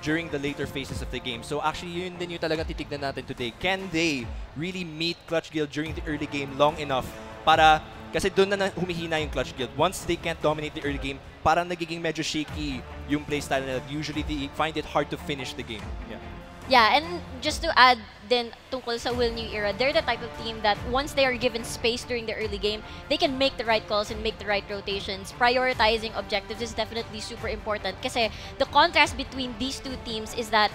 during the later phases of the game. So actually, yun din yung talagang titignan natin today. Can they really meet Clutch Guild during the early game long enough para, kasi doon na humihina yung Clutch Guild. Once they can't dominate the early game, parang nagiging medyo shaky yung playstyle nila. Usually, they find it hard to finish the game. Yeah. Yeah, and just to add din tungkol sa Will New Era, they're the type of team that once they are given space during the early game, they can make the right calls and make the right rotations. Prioritizing objectives is definitely super important kasi the contrast between these two teams is that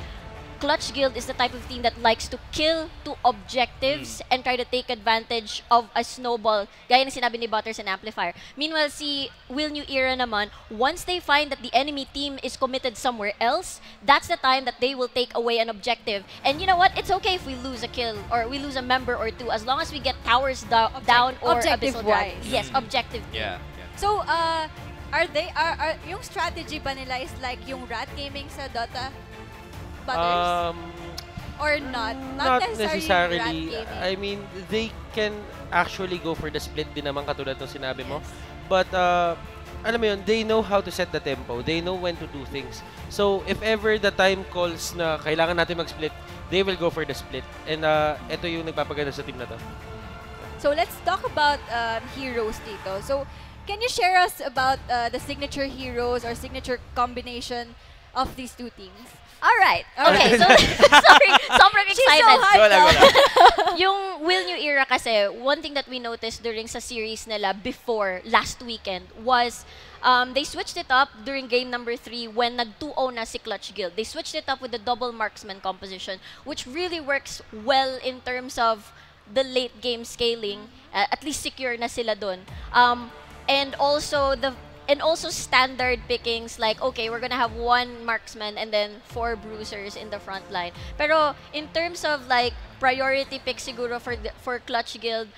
Clutch Guild is the type of team that likes to kill to objectives and try to take advantage of a snowball, gaya ng sinabi ni Butters and Amplifier. Meanwhile, si Will New Era naman, once they find that the enemy team is committed somewhere else, that's the time that they will take away an objective. And you know what? It's okay if we lose a kill or we lose a member or two as long as we get towers down or Abyssal Dragon. Yes, objective. Yeah. So, yung strategy ba nila is like yung rat gaming sa Dota? Butters? Or not? Not necessarily. Rat gaming. I mean, they can actually go for the split din naman katulad ng sinabi mo. But, alam mo yun, they know how to set the tempo. They know when to do things. So, if ever the time calls na kailangan natin mag-split, they will go for the split. And ito yung nagpapaganda sa team na to. So, let's talk about heroes dito. So, can you share us about the signature heroes or signature combination of these two teams? Alright. Okay, so sorry, sobrang excited. She's so hyped. Yung Will New Era kasi, one thing that we noticed during sa series nila before last weekend was they switched it up during game number 3 when nag-2-0 na si Clutch Guild. They switched it up with the double marksman composition, which really works well in terms of the late game scaling. At least secure na sila dun. And also standard pickings like, okay, we're gonna have 1 marksman and then 4 bruisers in the front line. Pero in terms of like priority pick siguro for Clutch Guild,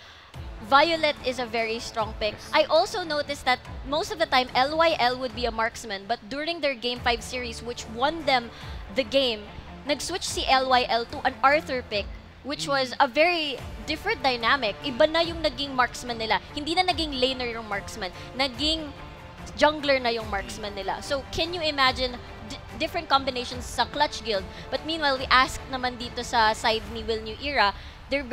Violet is a very strong pick. I also noticed that most of the time LYL would be a marksman, but during their Game 5 series, which won them the game, nag-switch si LYL to an Arthur pick, which was a very different dynamic. Iba na yung naging marksman nila. Hindi na naging laner yung marksman. Naging jungler na yung marksman nila. So, can you imagine different combinations sa Clutch Guild? But meanwhile, we asked naman dito sa side ni Will New Era, they're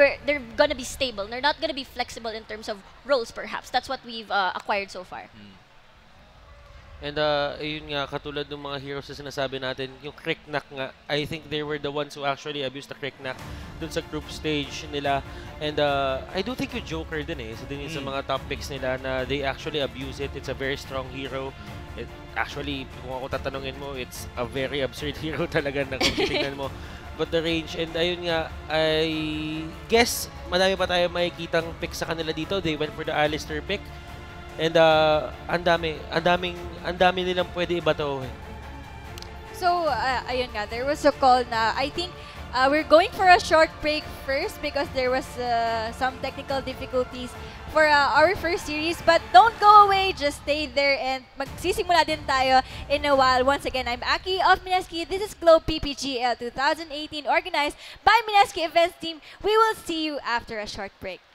gonna be stable. They're not gonna be flexible in terms of roles, perhaps. That's what we've acquired so far. And ayun nga, katulad ng mga heroes na sinasabi natin, yung Cricknack nga, I think they were the ones who actually abused the Cricknack dun sa group stage nila. And I do think yung Joker din isa din sa mga top picks nila na they actually abuse it. It's a very strong hero. It, actually, kung ako tatanungin mo, it's a very absurd hero talaga na kung titignan mo. But the range, and ayun nga, I guess madami pa tayo makikitang pick sa kanila dito. They went for the Alistair pick. And ang dami nilang pwede ibatohin. So, ayun nga, there was a call na I think we're going for a short break first because there was some technical difficulties for our first series. But don't go away, just stay there and magsisimula din tayo in a while. Once again, I'm Aki of Mineski. This is Globe PPGL 2018 organized by Mineski-Events team. We will see you after a short break.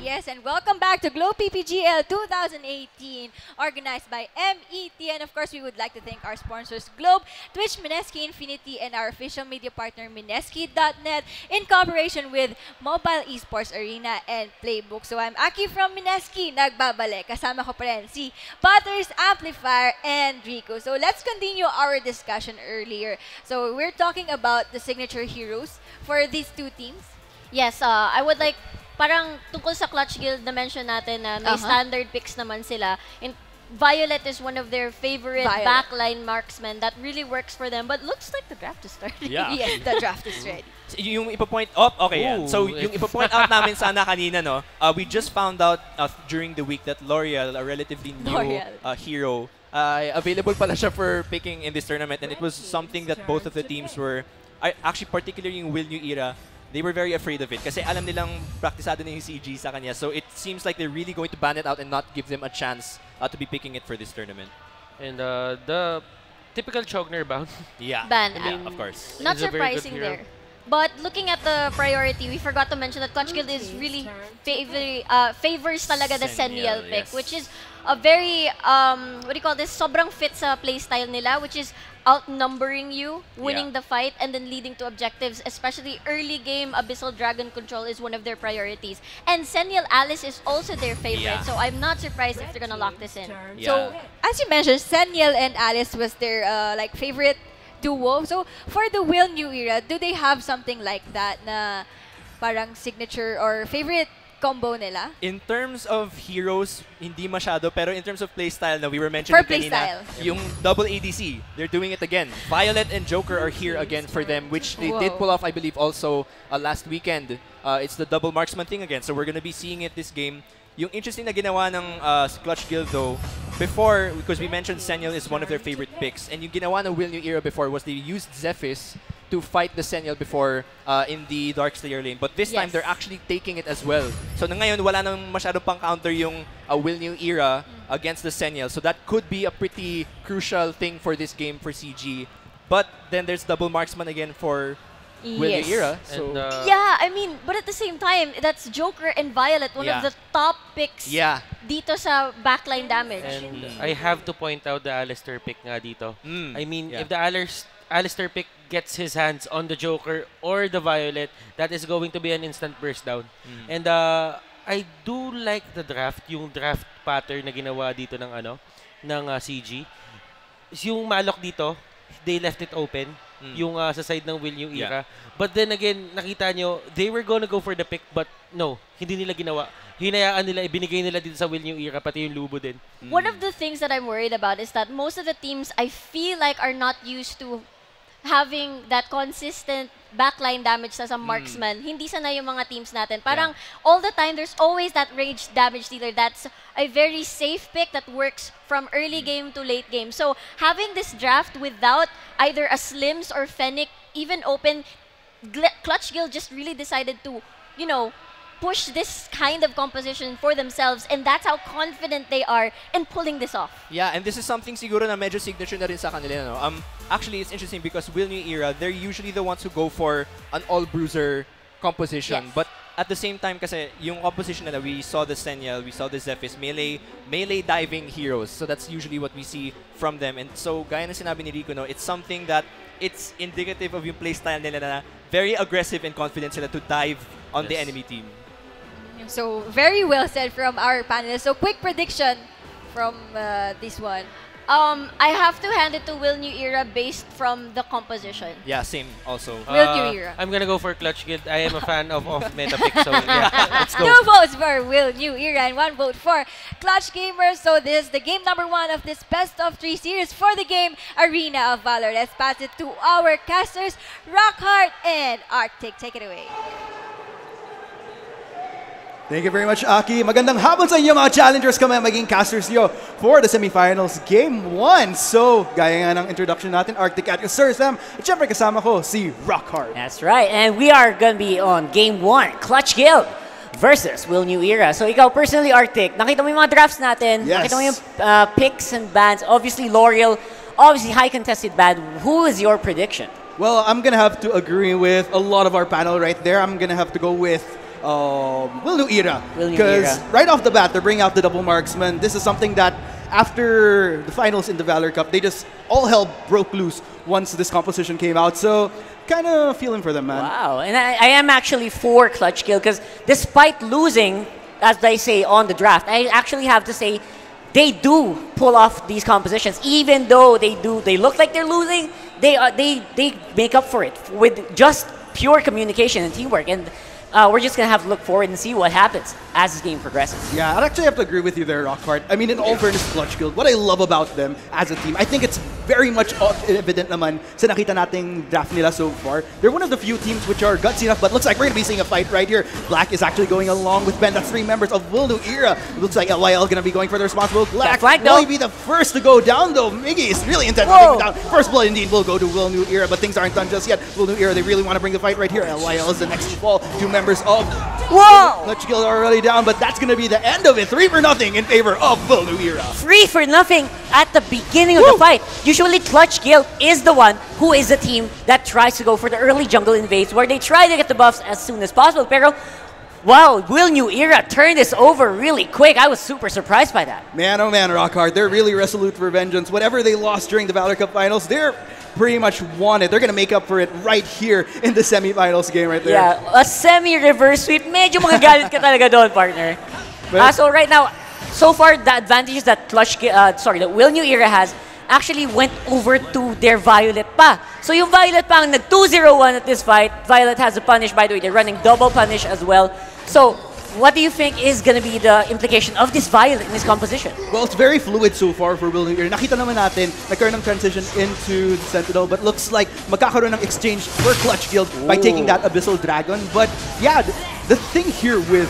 Yes, and welcome back to Globe PPGL 2018, organized by MET. And of course, we would like to thank our sponsors, Globe, Twitch, Mineski Infinity, and our official media partner, Mineski.net, in cooperation with Mobile Esports Arena and Playbook. So I'm Aki from Mineski, nagbabalik. Kasama ko pa rin si Butters, Amplifier, and Rico. So let's continue our discussion earlier. So we're talking about the signature heroes for these two teams. Yes, I would like, parang tungkol sa Clutch Guild na mention natin na may standard picks naman sila. And Violet is one of their favorite backline marksmen that really works for them. But looks like the draft is starting. Yeah. Yes, the draft is ready. Yung ipo-point out, okay yan. So yung ipo-point out namin sana kanina, no, we just found out during the week that L'Oreal, a relatively new hero, available pala siya for picking in this tournament, and it was something that both of the teams were, actually particularly yung Will New Era, they were very afraid of it kasi alam nilang praktisado na yung CG sa kanya. So it seems like they're really going to ban it out and not give them a chance to be picking it for this tournament. And the typical Chogner ban. Yeah. Ban. Of course. Not surprising there. But looking at the priority, we forgot to mention that Clutch Guild is really favors talaga the Senial pick, which is a very, what do you call this, sobrang fit sa playstyle nila, which is outnumbering you, winning the fight, and then leading to objectives, especially early game. Abyssal Dragon Control is one of their priorities. And Senial Alice is also their favorite, so I'm not surprised if they're gonna lock this in. So, as you mentioned, Senial and Alice was their like favorite duo. So, for the Will New Era, do they have something like that na parang signature or favorite combo nila? In terms of heroes, hindi masyado. Pero in terms of playstyle na we were mentioning kanina, yung double ADC, they're doing it again. Violet and Joker are here again for them, which they did pull off, I believe, also last weekend. It's the double marksman thing again. So we're gonna be seeing it this game. Yung interesting na ginawa ng Clutch Guild though, before, because we mentioned Senial is one of their favorite picks, and yung ginawa ng Will New Era before was they used Zephys to fight the Senial before in the Darkslayer lane. But this time, they're actually taking it as well. So na ngayon, wala nang masyado pang counter yung Will New Era against the Senial. So that could be a pretty crucial thing for this game for CG. But then there's double marksman again for Will New Era. So yeah, I mean, but at the same time, that's Joker and Violet, one of the top picks dito sa backline damage. And I have to point out the Alistair pick nga dito. I mean, if the Alistair pick gets his hands on the Joker or the Violet, that is going to be an instant burst down. And I do like the draft, yung draft pattern na ginawa dito ng CG. Yung Malok dito, they left it open, yung sa side ng Will New Era. But then again, nakita nyo, they were gonna go for the pick, but no, hindi nila ginawa. Hinayaan nila, ibinigay nila dito sa Will New Era, pati yung Lubo din. One of the things that I'm worried about is that most of the teams, I feel like, are not used to having that consistent backline damage sa marksman. Hindi sanay yung mga teams natin. Parang all the time, there's always that rage damage dealer that's a very safe pick that works from early game to late game. So having this draft without either a Slims or Fennec even open, Clutch Guild just really decided to, you know, push this kind of composition for themselves, and that's how confident they are in pulling this off. Yeah, and this is something siguro na medyo signature na rin sa kanila, no? Actually, it's interesting because Will New Era, they're usually the ones who go for an all-bruiser composition. But at the same time, kasi yung composition nila, we saw the Senial, we saw the Zephys, melee diving heroes. So that's usually what we see from them. And so, gaya na sinabi ni Rico, no, it's something that it's indicative of yung playstyle nila na very aggressive and confident sila to dive on the enemy team. So, very well said from our panelists. So, quick prediction from this one. I have to hand it to Will New Era based from the composition. Yeah, same also. Will New Era. I'm gonna go for Clutch Guild. I am a fan of meta pick, so yeah, let's go. 2 votes for Will New Era and 1 vote for Clutch Gamers. So this is the game number 1 of this best of 3 series for the game Arena of Valor. Let's pass it to our casters, Rockheart and Arctic. Take it away. Thank you very much, Aki. Magandang hapon sa inyo mga challengers kami maging casters nyo for the semifinals game 1. So, gaya nga ng introduction natin, Arctic at Sir Sam. At syempre kasama ko si Rockheart. That's right. And we are going to be on game 1, Clutch Guild versus Will New Era. So, ikaw personally, Arctic, nakita mo yung mga drafts natin. Yes. Nakita mo yung picks and bans. Obviously, L'Oreal. Obviously, high contested ban. Who is your prediction? Well, I'm going to have to agree with a lot of our panel right there. I'm going to have to go with Will New Era. Will New Because Era. right off the bat, they're bringing out the double marksman. This is something that after the finals in the Valor Cup, they just all hell broke loose once this composition came out. So kind of feeling for them, man. Wow, and I am actually for Clutch Kill because despite losing, as they say on the draft, I actually have to say they do pull off these compositions. Even though they look like they're losing, they make up for it with just pure communication and teamwork. And we're just going to have to look forward and see what happens as this game progresses. Yeah, I'd actually have to agree with you there, Rockhard. I mean, in all fairness, Clutch Guild, what I love about them as a team, I think it's very much evident naman sa nakita nating draft nila so far. They're one of the few teams which are gutsy enough, but looks like we're going to be seeing a fight right here. Black is actually going along with Ben. That's 3 members of Will New Era. Looks like LYL going to be going for the responsible. Black will be the first to go down, though. Miggy is really intent on taking down. First blood indeed will go to Will New Era, but things aren't done just yet. Will New Era, they really want to bring the fight right here. LYL is the next to fall. 2 members of Clutch Guild are already down, but that's going to be the end of it. 3-0 in favor of Will New Era. 3-0 at the beginning of the fight. Usually Clutch Guild is the one who is the team that tries to go for the early jungle invades where they try to get the buffs as soon as possible. Pero wow, Will New Era turned this over really quick. I was super surprised by that. Man, oh man, Rockhard, they're really resolute for vengeance. Whatever they lost during the Valor Cup Finals, they're pretty much won it. They're going to make up for it right here in the semifinals game right there. Yeah, a semi-reverse sweep. Medyo magagalit ka talaga doon, partner. So right now, so far, the advantages that that Will New Era has actually went over to their Violet pa. So yung Violet pa ang nag-2-0-1 at this fight. Violet has a punish, by the way. They're running double punish as well. So what do you think is going to be the implication of this Violet in this composition? Well, it's very fluid so far for Will New Era. Nakita naman natin, nagkaroon ng transition into the Sentinel, but looks like magkakaroon ng exchange for Clutch Guild by taking that Abyssal Dragon. But yeah, the thing here with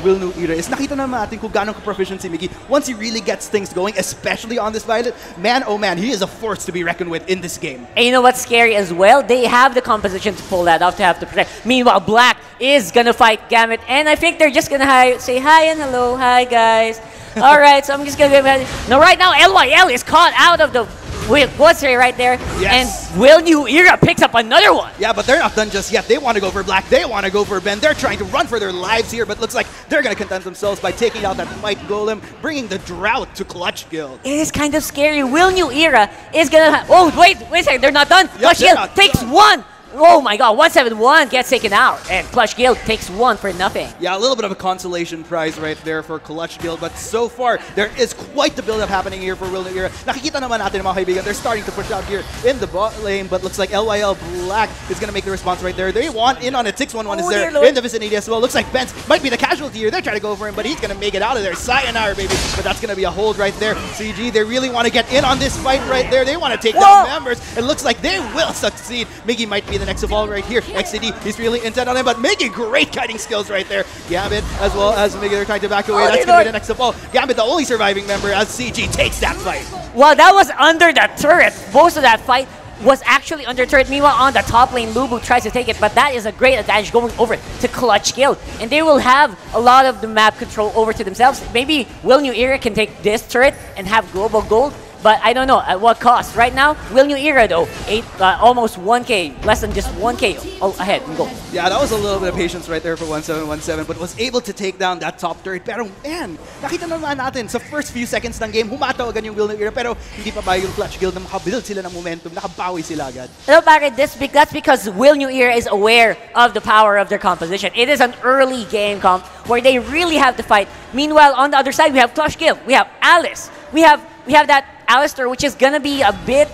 Will New Era is nakita naman natin kung gaano ka-proficient si Miggy. Once he really gets things going, especially on this Violet, man, oh man, he is a force to be reckoned with in this game. And you know what's scary as well? They have the composition to pull that off, to have to protect. Meanwhile, Black is gonna fight Gambit, and I think they're just gonna say hi and hello, hi guys. All right, so I'm just gonna go ahead. Now, right now, LYL is caught out of the what's right there, and Will New Era picks up another one. Yeah, but they're not done just yet. They want to go for Black. They want to go for Ben. They're trying to run for their lives here, but looks like they're going to content themselves by taking out that Might Golem, bringing the drought to Clutch Guild. It is kind of scary. Will New Era is gonna. Oh, wait a second. They're not done. Clutch Guild takes one. Oh my god, 171 gets taken out, and Clutch Guild takes 1 for nothing. Yeah, a little bit of a consolation prize right there for Clutch Guild, but so far, there is quite the build-up happening here for Will New Era. Nakikita naman natin mga kaibigan, they're starting to push out here in the bot lane, but looks like LYL Black is going to make the response right there. They want in on it. 611 is there in the vicinity as well. Looks like Benz might be the casualty here. They're trying to go for him, but he's going to make it out of there. Sayonara, baby. But that's going to be a hold right there. CG, they really want to get in on this fight right there. They want to take down members. It looks like they will succeed. Miggy might be the next of all right here. XCD, he's really intent on him, but Miggy, great kiting skills right there. Gambit, as well as Miggy, they're trying to back away. That's going to be the next of all. Gambit, the only surviving member, as CG takes that fight. Well, that was under the turret. Most of that fight was actually under turret. Meanwhile, on the top lane, Lubu tries to take it, but that is a great advantage going over to Clutch Guild. And they will have a lot of the map control over to themselves. Maybe Will New Era can take this turret and have global gold, but I don't know at what cost. Right now, Will New Era though, almost 1k, less than just 1k ahead in gold. Yeah, that was a little bit of patience right there for 1717, but was able to take down that top turret. Pero man, nakita naman natin sa first few seconds ng game, humataw agad yung Will New Era, pero hindi pa ba yung Clutch Guild na makabuild sila ng momentum, nakabawi sila agad. No, bakit? That's because Will New Era is aware of the power of their composition. It is an early game comp where they really have to fight. Meanwhile, on the other side, we have Clutch Guild, we have Alice, we have that Alistair, which is gonna be a bit,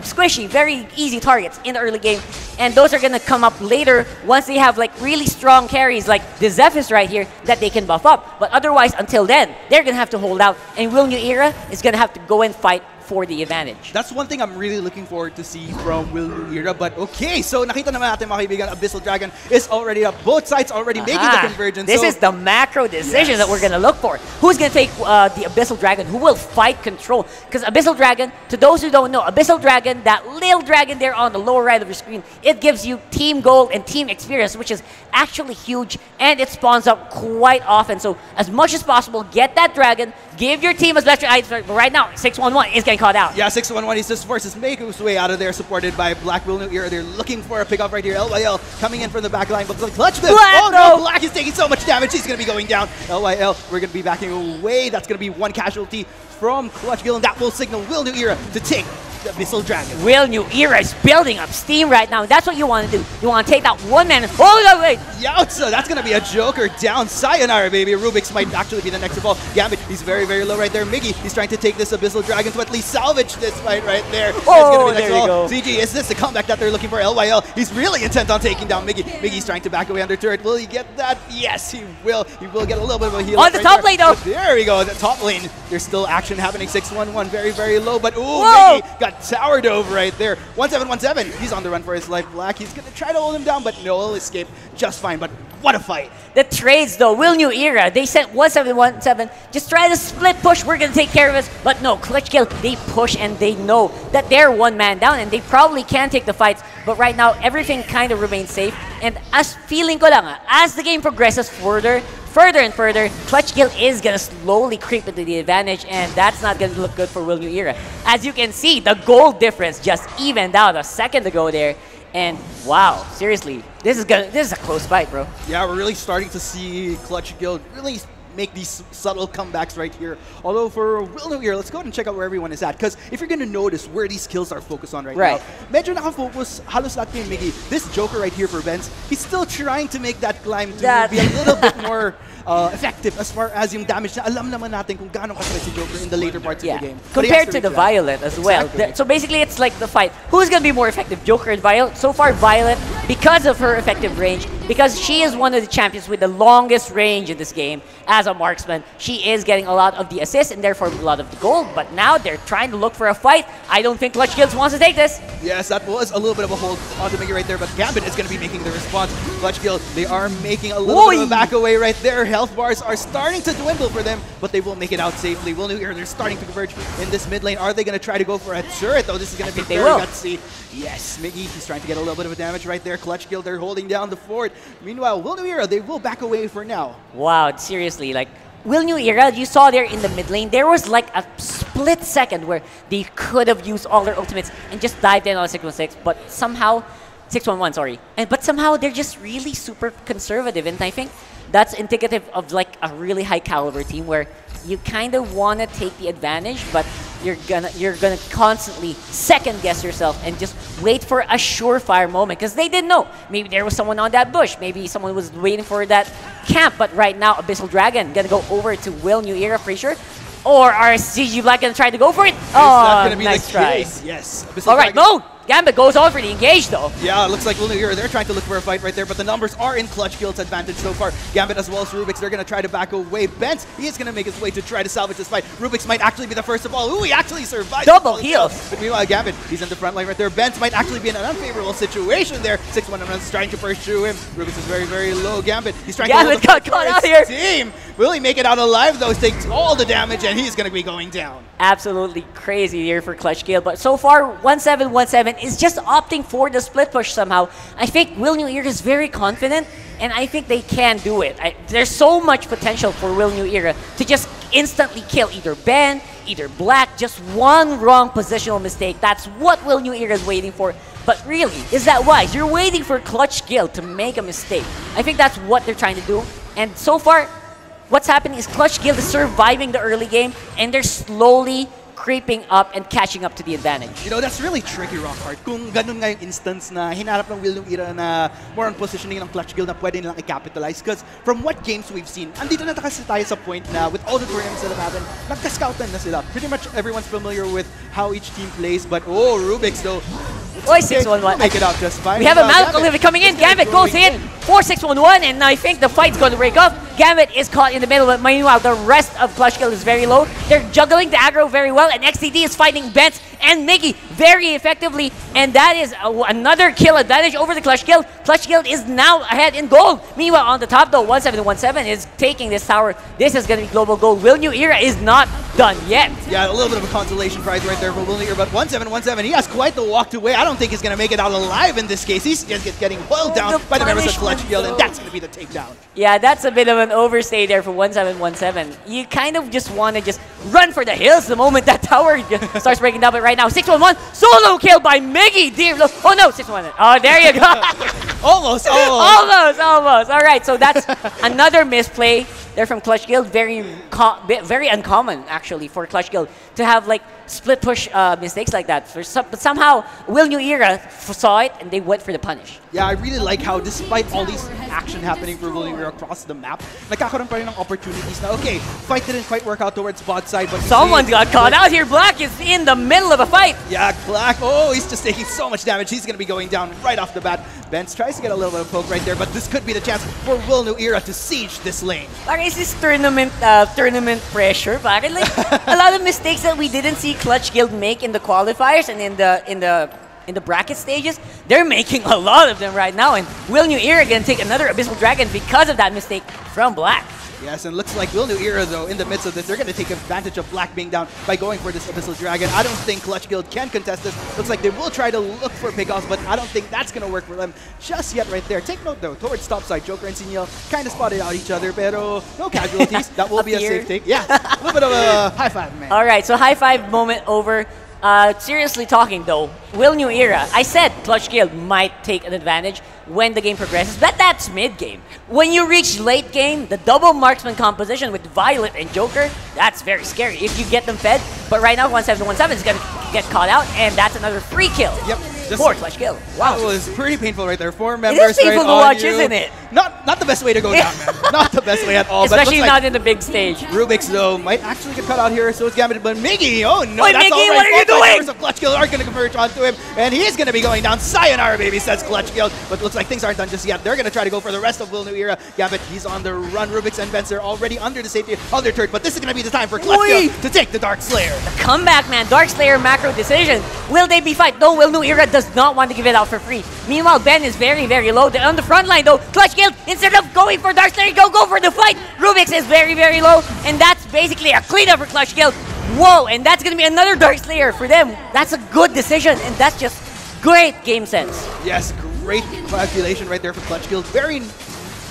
squishy, very easy targets in the early game, and those are gonna come up later once they have like really strong carries like the Zephyrus right here that they can buff up. But otherwise, until then, they're gonna have to hold out, and Will New Era is gonna have to go and fight for the advantage. That's one thing I'm really looking forward to see from Will New Era. But okay, so nakita naman natin mga kaibigan, Abyssal Dragon is already up. Both sides already making the convergence. This is the macro decision that we're going to look for. Who's going to take the Abyssal Dragon? Who will fight control? Because Abyssal Dragon, to those who don't know, Abyssal Dragon, that little dragon there on the lower right of your screen, it gives you team gold and team experience, which is actually huge, and it spawns up quite often. So as much as possible, get that dragon, Give your team as best items. But right now, 611 is getting caught out. Yeah, 611, he's just forces make his way out of there, supported by Black Will New Era. They're looking for a pickup right here. LYL coming in from the back line, but the clutch them. Black, Oh no, Black is taking so much damage. He's going to be going down. LYL, we're going to be backing away. That's going to be one casualty from Clutch Gill, and that will signal Will New Era to take the Missile Dragon. Will New Era is building up steam right now. That's what you want to do. You want to take that one man. Oh, no, wait. Yautza, that's going to be a Joker down. Sayonara, baby. Rubik's might actually be the next of all. Gambit, he's very, very low right there. Miggy, he's trying to take this Abyssal Dragon to at least salvage this fight right there. Oh, there you go. CG, is this the comeback that they're looking for? LYL, he's really intent on taking down Miggy. Miggy's trying to back away under turret. Will he get that? Yes, he will. He will get a little bit of a heal. On the top lane, though. But there we go. The top lane. There's still action happening. 611, very, very low. But, ooh, Whoa. Miggy got towered over right there. 1717, he's on the run for his life. Black, he's going to try to hold him down, but no, he'll escape just fine. But what a fight. The trades, though, Will New Era, they sent 1717, just try to split push, we're going to take care of this. But no, Clutch Gill, they push and they know that they're one man down and they probably can take the fights. But right now, everything kind of remains safe. And as feeling ko lang, as the game progresses further and further, Clutch Gill is going to slowly creep into the advantage, and that's not going to look good for Will New Era. As you can see, the goal difference just evened out a second ago there. And wow, seriously, this is a close fight, bro. Yeah, we're really starting to see Clutch Guild really make these subtle comebacks right here. Although for Will New Era, let's go ahead and check out where everyone is at. Because if you're going to notice where these kills are focused on right now, medyo nakafocus halos lahat kay Miggy. This Joker right here for Benz, he's still trying to make that climb to be a little bit more effective as far as yung damage na alam naman natin kung gaano kasakit si Joker in the later parts of the game. Compared to the Violet as well. So basically, it's like the fight. Who's going to be more effective, Joker and Violet? So far, Violet, because of her effective range, because she is one of the champions with the longest range in this game as a marksman, she is getting a lot of the assists and therefore a lot of the gold. But now they're trying to look for a fight. I don't think Clutch Guild wants to take this. Yes, that was a little bit of a hold onto Miggy right there, but Gambit is going to be making the response. Clutch Guild, they are making a little bit of a back away right there. Health bars are starting to dwindle for them, but they will make it out safely. Will New Era, they're starting to converge in this mid lane. Are they going to try to go for a turret, though? This is going to be very gutsy. Yes, Miggy, he's trying to get a little bit of a damage right there. Clutch Guild, they're holding down the fort. Meanwhile, Will New Era, they will back away for now. Wow, seriously, like, Will New Era, you saw there in the mid lane, there was like a split second where they could have used all their ultimates and just dived in on 616, but somehow, 611, sorry. But somehow they're just really super conservative, and I think that's indicative of like a really high caliber team where you kind of want to take the advantage, but you're gonna constantly second guess yourself and just wait for a surefire moment, because they didn't know. Maybe there was someone on that bush, maybe someone was waiting for that camp, but right now Abyssal Dragon gonna go over to Will New Era, pretty sure. Or are CG Black gonna try to go for it? Oh, nice try. Yes. All right, no! Gambit goes on for the engage, though. Yeah, it looks like Will New Era, they're trying to look for a fight right there, but the numbers are in Clutch Guild's advantage so far. Gambit as well as Rubik's, they're going to try to back away. Bent, he is going to make his way to try to salvage this fight. Rubik's might actually be the first of all. Ooh, he actually survived. Double heals. But meanwhile, Gambit, he's in the front line right there. Bent might actually be in an unfavorable situation there. 6-1 is trying to pursue him. Rubik's is very, very low. Gambit, he's trying to hold got caught out here. Team. Will he make it out alive, though? He takes all the damage, and he's going to be going down. Absolutely crazy here for Clutch Guild, but so far 1717 is just opting for the split push somehow. I think Will New Era is very confident, and I think they can do it. There's so much potential for Will New Era to just instantly kill either Ben, either Black, just one wrong positional mistake. That's what Will New Era is waiting for. But really, is that wise? You're waiting for Clutch Guild to make a mistake. I think that's what they're trying to do, and so far, what's happening is Clutch Guild is surviving the early game, and they're slowly creeping up and catching up to the advantage. You know, that's really tricky, Rockhard. Kung ganun nga yung instance na hinarap ng Will New Era na more on positioning ng Clutch Guild na pwede nilang i-capitalize. Because from what games we've seen, andito na kasi tayo sa point na with all the tournaments that have happened, nagka-scoutan na sila. Pretty much everyone's familiar with how each team plays, but oh, Rubik's though. Oi, 611. Make it out just fine. We have a Malcolm coming in. Gambit goes in for 611, and I think the fight's going to break up. Gambit is caught in the middle, but meanwhile, the rest of Clutch Guild is very low. They're juggling the aggro very well, and XTD is fighting Bent and Miggy. very effectively, and that is another kill advantage over the Clutch Guild. Clutch Guild is now ahead in gold. Meanwhile, on the top though, 1717 is taking this tower. This is going to be global gold. Will New Era is not done yet. Yeah, a little bit of a consolation prize right there for Will New Era, but 1717, he has quite the walk to way. I don't think he's going to make it out alive in this case. He's just getting boiled down by the members of Clutch Guild, and that's going to be the takedown. Yeah, that's a bit of an overstay there for 1717. You kind of just want to just run for the hills the moment that tower starts breaking down. But right now, 611, solo kill by Miggy. Dear, oh no, 611. Oh, there you go. Almost. Almost. All right, so that's another misplay there from Clutch Guild. Very uncommon, actually, for Clutch Guild to have like split push mistakes like that. But somehow, Will New Era saw it and they went for the punish. Yeah, I really like how despite all these action happening for Will New Era across the map, nagkakaroon pa rin ng opportunities na, okay, fight didn't quite work out towards bot side, but someone got caught out here. Black is in the middle of a fight. Yeah, Black, oh, he's just taking so much damage. He's going to be going down right off the bat. Benz tries to get a little bit of poke right there, but this could be the chance for Will New Era to siege this lane. Like, is this tournament pressure? Like, a lot of mistakes that we didn't see Clutch Guild make in the qualifiers and in the bracket stages, they're making a lot of them right now, and Will New Era gonna take another Abyssal Dragon because of that mistake from Black. Yes, and looks like Will New Era, though, in the midst of this, they're going to take advantage of Black being down by going for this Abyssal Dragon. I don't think Clutch Guild can contest this. Looks like they will try to look for pickoffs, but I don't think that's going to work for them just yet right there. Take note, though, towards top side, Joker and Signal kind of spotted out each other, pero no casualties. That will be a safe take. Yeah, a little bit of a high five, man. All right, so high five moment over. Seriously talking though, Will New Era, I said Clutch Guild might take an advantage when the game progresses, but that's mid-game. When you reach late game, the double marksman composition with Violet and Joker, that's very scary if you get them fed. But right now, 1717 is going to get caught out, and that's another free kill. Yep. For Clutch Guild. Wow. That was pretty painful right there. 4 members it is painful right to watch, you. isn't it? Not the best way to go down, man. Not the best way at all. Especially but not in the big stage. Rubik's, though, might actually get cut out here, so it's Gambit. But Miggy, oh no, Wait, that's Miggy, all right. what are you doing? Members of Clutch Guild are going to converge onto him, and he's going to be going down. Sayonara, baby, says Clutch Guild. But looks like things aren't done just yet. They're going to try to go for the rest of Will New Era. Gambit, he's on the run. Rubik's and Benz are already under the safety of their turret, but this is going to be the time for Clutch Guild to take the Dark Slayer. The comeback, man. Dark Slayer macro decision. Will they be fight? No, Will New Era does not want to give it out for free. Meanwhile, Ben is very, very low. They're on the front line, though. Clutch Guild, instead of going for Dark Slayer, go for the fight. Rubik's is very, very low, and that's basically a cleanup for Clutch Guild. Whoa, and that's going to be another Dark Slayer for them. That's a good decision, and that's just great game sense. Yes, great calculation right there for Clutch Guild. Very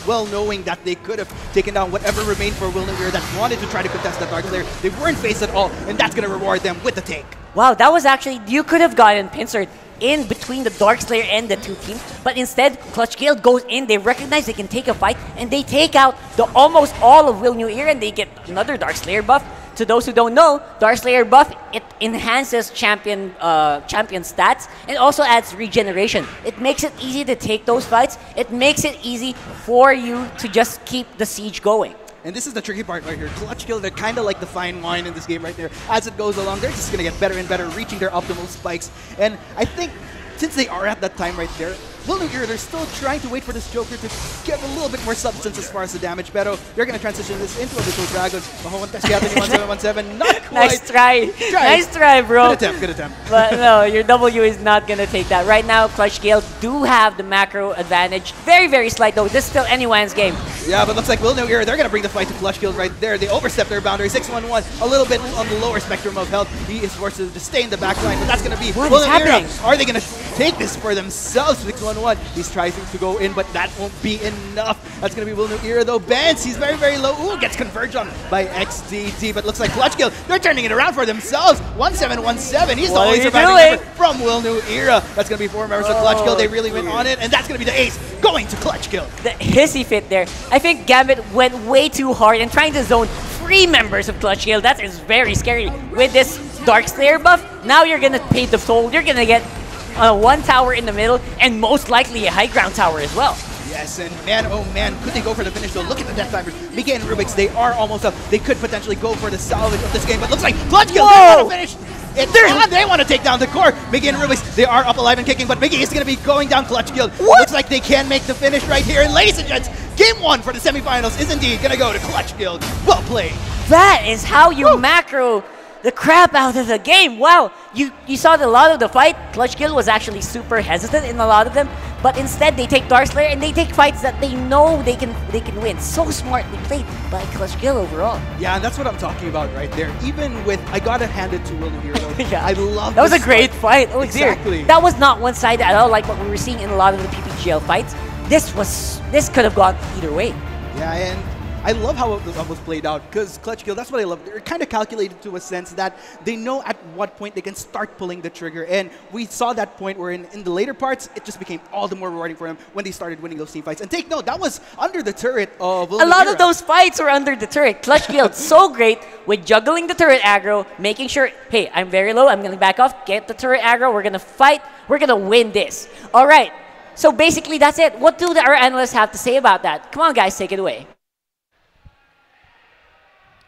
well knowing that they could have taken down whatever remained for Will New Era that wanted to try to contest that Dark Slayer. They weren't faced at all, and that's going to reward them with the take. Wow, that was actually, you could have gotten pincered in between the Dark Slayer and the two teams, but instead, Clutch Guild goes in, they recognize they can take a fight, and they take out almost all of Will New Era, and they get another Dark Slayer buff. To those who don't know, Dark Slayer buff, it enhances champion stats and also adds regeneration. It makes it easy to take those fights. It makes it easy for you to just keep the siege going. And this is the tricky part right here. Clutch Guild, they're kind of like the fine wine in this game right there. As it goes along, they're just going to get better and better, reaching their optimal spikes. And I think since they are at that time right there, Will New Era, they're still trying to wait for this Joker to get a little bit more substance as far as the damage. Pero they're going to transition this into a Abyssal Dragon. Mahuhuntas yata ni 1717. Not quite. Nice try. Nice try, bro. Good attempt. But no, your W is not going to take that. Right now, Clutch Guild do have the macro advantage. Very, very slight, though. This is still anyone's game. Yeah, but looks like Will New Era, they're going to bring the fight to Clutch Guild right there. They overstep their boundary. 611, a little bit on the lower spectrum of health. He is forced to stay in the back line, but that's going to be What Will is New Era. happening? Are they going to take this for themselves? 611, he's trying to go in, but that won't be enough. That's going to be Will New Era, though. Benz, he's very, very low. Ooh, gets converged on by XDT, but looks like Clutch Guild, they're turning it around for themselves. 1717, he's the only surviving member from Will New Era. That's going to be 4 members of Clutch Guild. They really went on it, and that's going to be the ace going to Clutch Guild. The hissy fit there. I think Gambit went way too hard and trying to zone 3 members of Clutch Guild. That is very scary. With this Dark Slayer buff, now you're going to pay the toll. You're going to get 1 tower in the middle, and most likely a high ground tower as well. Yes, and man, oh man, could they go for the finish though? Look at the death timers. Miggy and Rubik's, they are almost up. They could potentially go for the salvage of this game, but looks like Clutch Guild, they want to finish it on. They want to take down the core. Miggy and Rubik's, they are up alive and kicking, but Miggy is going to be going down Clutch Guild. Looks like they can make the finish right here. And ladies and gents, game 1 for the semifinals is indeed going to go to Clutch Guild. Well played. That is how you macro the crap out of the game. Wow, you saw that a lot of the fight, Clutch Guild was actually super hesitant in a lot of them, but instead they take Dark Slayer and they take fights that they know they can win. So smartly played by Clutch Guild overall. Yeah, and that's what I'm talking about right there. Even with, I gotta hand it to Will Hero. Yeah, I love that was a this great fight. Oh, exactly. Dear. That was not one-sided at all, like what we were seeing in a lot of the PPGL fights. This could have gone either way. Yeah, and I love how it was played out because Clutch Guild, that's what I love. They're kind of calculated to a sense that they know at what point they can start pulling the trigger. And we saw that point where in the later parts, it just became all the more rewarding for them when they started winning those team fights. And take note, that was under the turret of a lot of those fights were under the turret. Clutch Guild so great with juggling the turret aggro, making sure, hey, I'm very low, I'm going to back off, get the turret aggro, we're going to fight, we're going to win this. All right, so basically that's it. What do our analysts have to say about that? Come on, guys, take it away.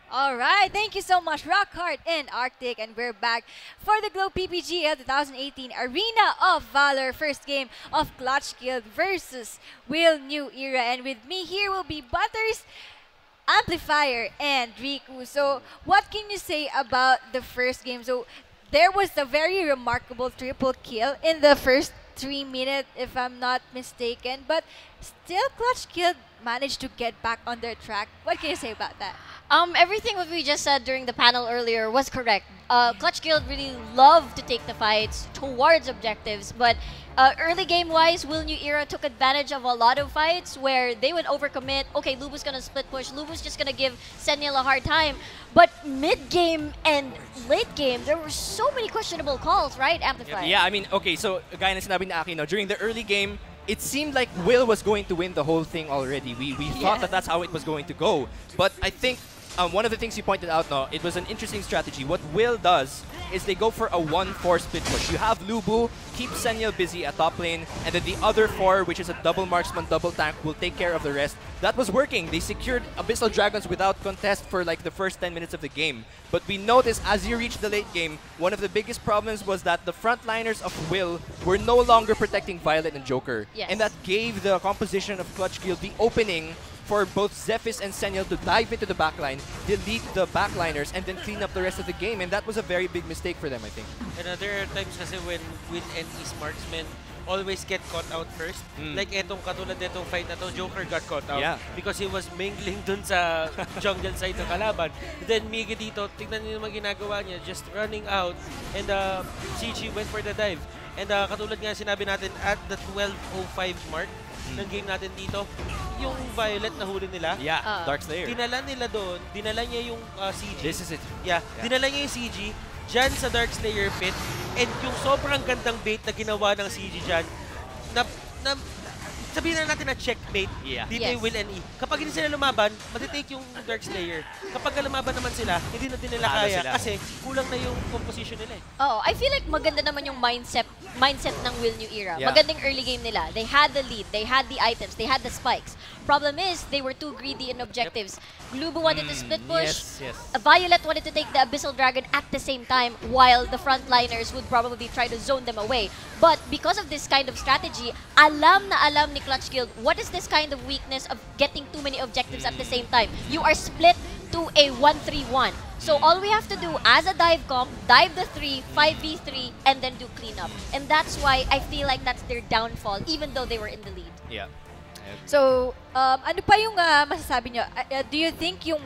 All right, thank you so much, Rockhard and Arctic, and we're back for the Globe PPGL 2018 Arena of Valor first game of Clutch Guild versus Will New Era, and with me here will be Butters, Amplifier, and Riku. So, what can you say about the first game? So, there was a very remarkable triple kill in the first 3 minutes, if I'm not mistaken, but still Clutch Guild managed to get back on their track. What can you say about that? Everything what we just said during the panel earlier was correct. Clutch Guild really loved to take the fights towards objectives, but early game-wise, Will New Era took advantage of a lot of fights where they would overcommit. Okay, Lubu's gonna split push. Lubu's just gonna give Senil a hard time. But mid-game and late game, there were so many questionable calls, right, Amplifier? Yeah, I mean, okay, so gaya na sinabi ni Aki, no, during the early game, it seemed like Will was going to win the whole thing already. We thought that that's how it was going to go. But I think one of the things you pointed out, no, it was an interesting strategy. What Will does is they go for a 1-4 split push. You have Lubu keep Senil busy at top lane, and then the other 4, which is a double marksman, double tank, will take care of the rest. That was working. They secured Abyssal Dragons without contest for like the first 10 minutes of the game. But we noticed as you reach the late game, one of the biggest problems was that the frontliners of Will were no longer protecting Violet and Joker. Yes. And that gave the composition of Clutch Guild the opening for both Zephys and Senil to dive into the backline, delete the backliners, and then clean up the rest of the game. And that was a very big mistake for them, I think. And there are times kasi when Win and East marksmen always get caught out first. Like etong katulad netong fight na to, Joker got caught out because he was mingling dun sa jungle side ng kalaban. Then Migi dito, tignan niyo naman ginagawa niya, just running out, and CG went for the dive. And katulad nga sinabi natin, at the 12:05 mark ng game natin dito, yung Violet na huli nila, Dark Slayer. dinala nila doon, dinala niya yung CG. This is it. Yeah, dinala niya yung CG dyan sa Dark Slayer pit, and yung sobrang gandang bait na ginawa ng CG dyan, sabihin na natin na checkmate dito yung Will and E. Kapag hindi sila lumaban, matitake yung Dark Slayer. Kapag lumaban naman sila, hindi na din nila kaya kasi kulang na yung composition nila eh. Oh, I feel like maganda naman yung mindset ng Will New Era. Yeah. Magandang early game nila. They had the lead, they had the items, they had the spikes. Problem is, they were too greedy in objectives. Lubu wanted to split push. Yes. Violet wanted to take the Abyssal Dragon at the same time, while the frontliners would probably try to zone them away. But because of this kind of strategy, alam na alam ni Clutch Guild, what is this kind of weakness of getting too many objectives at the same time? You are split to a 1-3-1. So all we have to do as a dive comp, dive the 3, 5v3, and then do cleanup. And that's why I feel like that's their downfall, even though they were in the lead. Yeah. So, ano pa yung masasabi nyo? Do you think yung